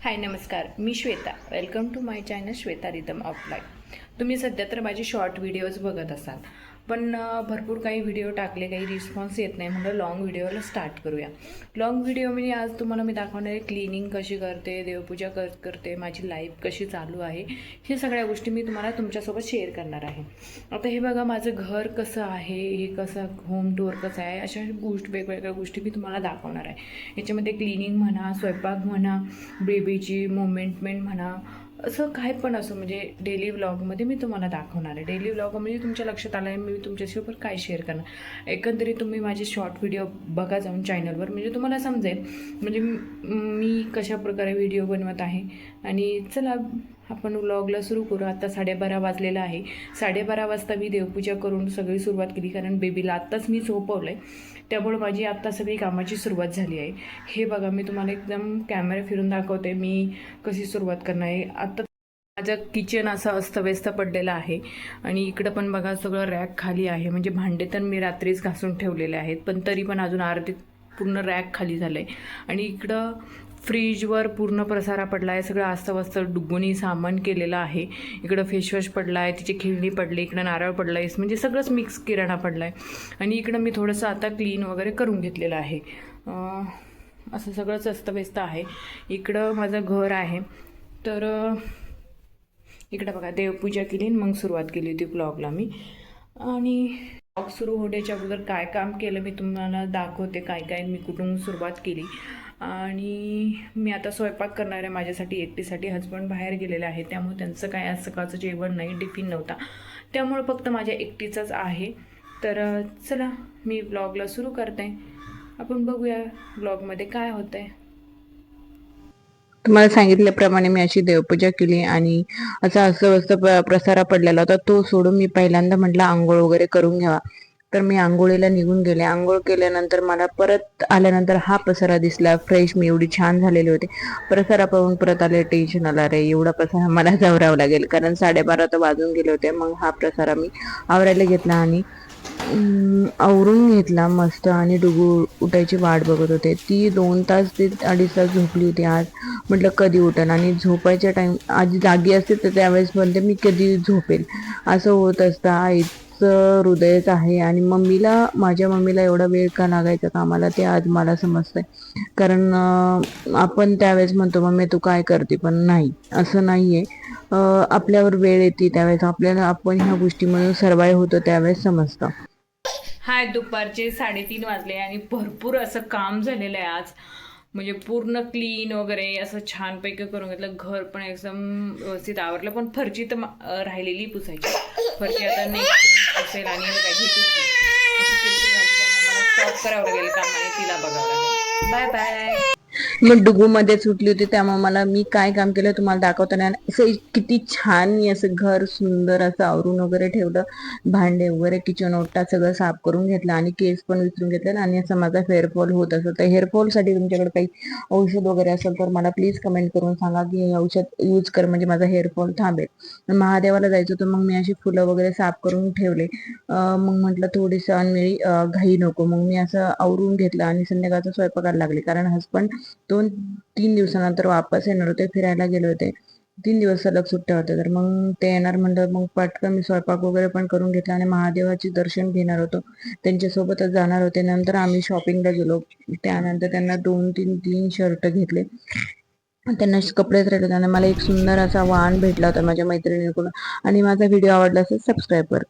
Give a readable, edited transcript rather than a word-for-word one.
हाय नमस्कार, मी Shweta. Welcome to my channel Shweta rhythm of life. तुम्ही सध्या तर माझे शॉर्ट व्हिडिओज बघत असाल, पण भरपूर काही व्हिडिओ टाकले, काही रिस्पॉन्स येत नाही, म्हणलं लॉंग व्हिडिओला स्टार्ट करूया. लॉंग व्हिडिओमध्ये आज तुम्हाला मी दाखवणार आहे क्लिनिंग कशी करते, देवपूजा करते, माझी लाईफ कशी चालू आहे, हे सगळ्या गोष्टी मी तुम्हाला तुमच्यासोबत शेअर करणार आहे. आता हे बघा माझं घर कसं आहे, हे कसं होम टूर कसं आहे, अशा वेगवेगळ्या गोष्टी मी तुम्हाला दाखवणार आहे. याच्यामध्ये क्लिनिंग म्हणा, स्वयंपाक म्हणा, बेबीची मुवमेंटमेंट म्हणा, असं काय पण असं म्हणजे डेली व्लॉगमध्ये मी तुम्हाला दाखवणार आहे. डेली व्लॉग म्हणजे तुमच्या लक्षात आलं आहे मी तुमच्यासोबत काय शेअर करणार. एकंदरीत तुम्ही माझे शॉर्ट व्हिडिओ बघा जाऊन चॅनलवर, म्हणजे तुम्हाला समजेल म्हणजे मी कशा प्रकारे व्हिडिओ बनवत आहे. आणि चला आपण व्लॉगला सुरू करू. आता 12:30 वाजलेलं आहे. 12:30 वाजता मी देवपूजा करून सगळी सुरुवात केली, कारण बेबीला आत्ताच मी झोपवलं आहे, त्यामुळे माझी आत्ता सगळी कामाची सुरुवात झाली आहे. हे बघा मी तुम्हाला एकदम कॅमेरा फिरून दाखवते मी कशी सुरुवात करणार आहे. आता माझं किचन असं अस्तव्यस्त पडलेलं आहे आणि इकडं पण बघा सगळं रॅक खाली आहे. म्हणजे भांडे तर मी रात्रीच घासून ठेवलेले आहेत, पण तरी पण अजून अर्धे पूर्ण रॅक खाली झालं आहे. आणि इकडं फ्रीजवर पूर्ण प्रसारा पडला आहे, सगळं अस्तव्यस्त डुगुनी सामान केलेलं आहे. इकडं फेसवॉश पडला आहे, तिची खिळणी पडली, इकडं नारळ पडला आहे, म्हणजे सगळंच मिक्स किराणा पडला आहे. आणि इकडं मी थोडंसं आता क्लीन वगैरे करून घेतलेलं आहे. असं सगळंच अस्तव्यस्त आहे. इकडं माझं घर आहे. तर इकडं बघा देवपूजा केली, मग सुरुवात केली होती ब्लॉगला मी. आणि ब्लॉग सुरू होण्याच्या अगोदर काय काम केलं मी तुम्हाला दाखवते, काय काय मी कुठून सुरुवात केली. आणि मी आता स्वयंपाक करणार आहे माझ्यासाठी एकटीसाठी. हजबंड बाहेर गेलेले आहे, त्यामुळे त्यांचं काय आज सकाळचं जेवण नाही, टिफिन नव्हता, त्यामुळे फक्त माझ्या एकटीचंच आहे. तर चला मी ब्लॉगला सुरू करते. आपण बघूया ब्लॉगमध्ये काय होतं आहे. तुम्हाला सांगितल्याप्रमाणे मी अशी देवपूजा केली आणि असा अस्वस्थ प्रसारा पडलेला होता. तो सोडून मी पहिल्यांदा म्हटलं आंघोळ वगैरे करून घ्यावा. तर मी आंघोळीला निघून गेले. आंघोळ केल्यानंतर मला परत आल्यानंतर हा पसारा दिसला. फ्रेश मी एवढी छान झालेली होते. प्रसारा पाहून परत आले, टेन्शन आला, रे एवढा पसारा मला आवरावा लागेल, कारण 12:30 तर वाजून गेले होते. मग हा प्रसारा मी आवरायला घेतला आणि आवरून घेतला मस्त. आणि डुगू उठायची वाट बघत होते. ती 2 तास ते 2.5 तास झोपली होती. आज म्हटलं कधी उठेल, आणि झोपायच्या टाइम आधी जागी असते तर त्यावेळेस म्हणते मी कधी झोपेल, असं होत असतं. आईचं हृदयच आहे. आणि माझ्या मम्मीला एवढा वेळ का लागायचा कामाला ते आज मला समजतंय. कारण आपण त्यावेळेस म्हणतो मम्मी तू काय करते, पण नाही, असं नाहीये. आपल्यावर वेळ येते त्यावेळेस आपल्याला आपण ह्या गोष्टीमध्ये सर्वाइव्ह होतो त्यावेळेस समजतं. हाय, दुपारचे 3:30 वाजले आणि भरपूर असं काम झालेलं आहे आज. म्हणजे पूर्ण क्लीन वगैरे असं छानपैकी करून घेतलं. घर पण एकदम व्यवस्थित आवरलं, पण फरची तर राहिलेली पुसायची. फरची आता नेक्स्ट असेल. आणि काही मला स्टॉप करावं लागेल काम आणि तिला बघावं लागेल. Bye bye. मग डुगू मध्ये सुटली होती, त्यामुळे मी काय काम केलं तुम्हाला दाखवताना असं किती छान मी असं घर सुंदर असं आवरून वगैरे ठेवलं. भांडे वगैरे किचन ओटा सगळं साफ करून घेतलं आणि केस पण विचारून घेतलं. आणि असं माझा हेअरफॉल होत असं, तर हेअरफॉलसाठी तुमच्याकडे काही औषध वगैरे असेल तर मला प्लीज कमेंट करून सांगा की हे औषध यूज कर, म्हणजे माझा हेअरफॉल थांबेल. महादेवाला जायचं होतं, मग मी अशी फुलं वगैरे साफ करून ठेवले. मग म्हटलं थोडीसं आणि घाई नको, मग मी असं आवरून घेतलं आणि संध्याकाळचं स्वयंपाकाला लागले. कारण हसबंड 2-3 दिवसानंतर वापस येणार होते, फिरायला गेले होते. 3 दिवस सलग सुट्ट्या होत्या, तर मग ते येणार म्हणलं मग पटकन मी स्वयंपाक वगैरे पण करून घेतला आणि महादेवाचे दर्शन घेणार होतो, त्यांच्यासोबतच जाणार होते. नंतर आम्ही शॉपिंगला गेलो. त्यानंतर त्यांना 2-3 शर्ट घेतले, त्यांना कपडेच राहिले. त्यांना मला एक सुंदर असा वाण भेटला होता माझ्या मैत्रिणीकडून. आणि माझा व्हिडिओ आवडला असेल सबस्क्राईब करा.